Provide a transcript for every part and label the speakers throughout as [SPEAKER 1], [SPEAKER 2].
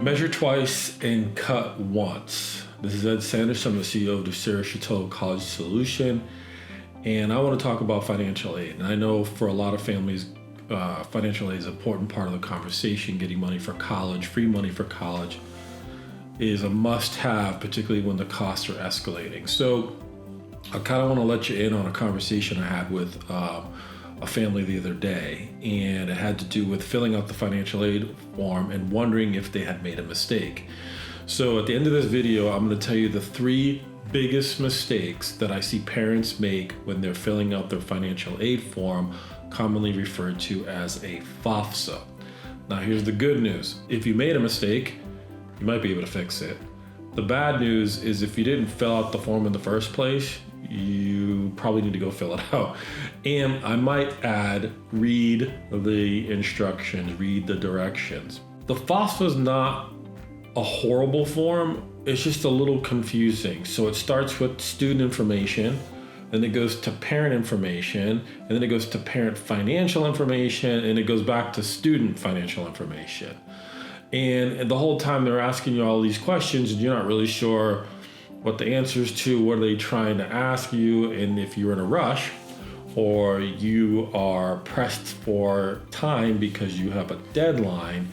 [SPEAKER 1] Measure twice and cut once. This is Ed Sanders. I'm the CEO of Ducerus, your total college solution. And I want to talk about financial aid. And I know for a lot of families, financial aid is an important part of the conversation. Getting money for college, free money for college is a must-have, particularly when the costs are escalating. So I kind of want to let you in on a conversation I had with a family the other day, and it had to do with filling out the financial aid form and wondering if they had made a mistake. So at the end of this video, I'm going to tell you the 3 biggest mistakes that I see parents make when they're filling out their financial aid form, commonly referred to as a FAFSA. Now here's the good news. If you made a mistake, you might be able to fix it. The bad news is if you didn't fill out the form in the first place, you probably need to go fill it out. And I might add, read the instructions, read the directions. The FAFSA is not a horrible form, it's just a little confusing. So it starts with student information, then it goes to parent information, and then it goes to parent financial information, and it goes back to student financial information. And the whole time they're asking you all these questions and you're not really sure what the answers to, what are they trying to ask you, and if you're in a rush or you are pressed for time because you have a deadline,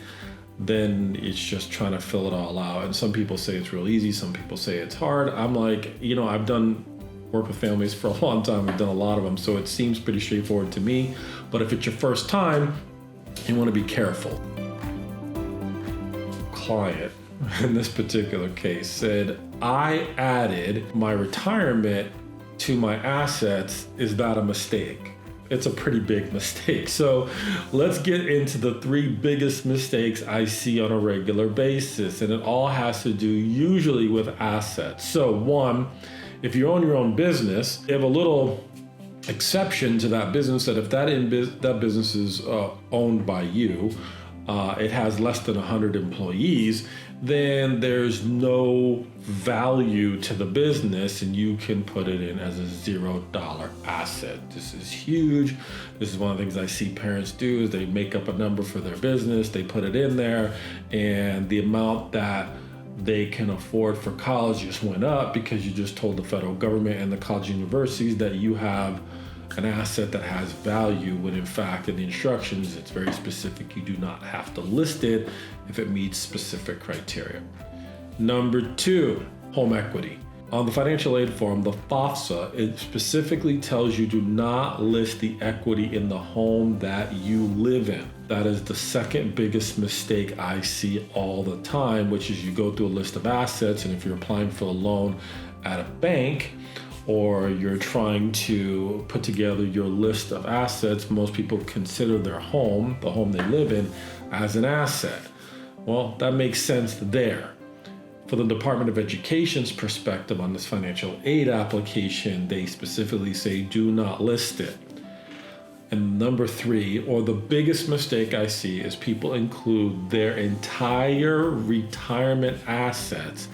[SPEAKER 1] then it's just trying to fill it all out. And some people say it's real easy, some people say it's hard. I'm like, I've done work with families for a long time, I've done a lot of them, so it seems pretty straightforward to me. But if it's your first time, you want to be careful. Client in this particular case said, I added my retirement to my assets. Is that a mistake? It's a pretty big mistake. So let's get into the 3 biggest mistakes I see on a regular basis. And it all has to do usually with assets. So 1, if you own your own business, you have a little exception to that business that if that business is owned by you, it has less than 100 employees, then there's no value to the business and you can put it in as a $0 asset. This is huge. This is one of the things I see parents do is they make up a number for their business, they put it in there, and the amount that they can afford for college just went up because you just told the federal government and the college universities that you have an asset that has value, when in fact in the instructions it's very specific. You do not have to list it if it meets specific criteria. Number 2, home equity. On the financial aid form, the FAFSA, it specifically tells you do not list the equity in the home that you live in. That is the second biggest mistake I see all the time, which is you go through a list of assets, and if you're applying for a loan at a bank, or you're trying to put together your list of assets, most people consider their home, the home they live in, as an asset. Well, that makes sense there. For the Department of Education's perspective on this financial aid application, they specifically say do not list it. And number 3, or the biggest mistake I see, is people include their entire retirement assets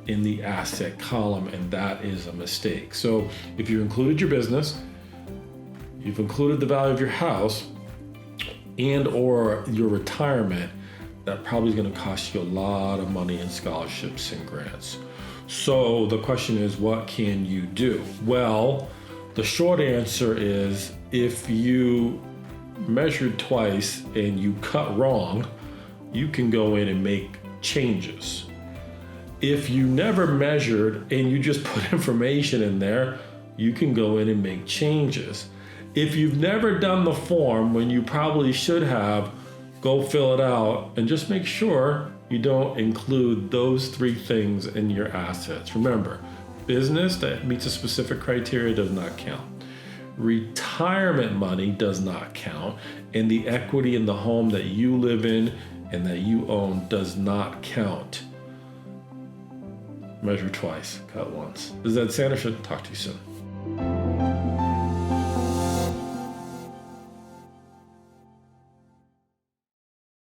[SPEAKER 1] in the asset column, and that is a mistake. So if you included your business, you've included the value of your house and or your retirement, that probably is going to cost you a lot of money in scholarships and grants. So the question is, what can you do? Well, the short answer is if you measured twice and you cut wrong, you can go in and make changes. If you never measured and you just put information in there, you can go in and make changes. If you've never done the form when you probably should have, go fill it out and just make sure you don't include those 3 things in your assets. Remember, business that meets a specific criteria does not count. Retirement money does not count, and the equity in the home that you live in and that you own does not count. Measure twice, cut once. This is Ed Sanders. Talk to you soon.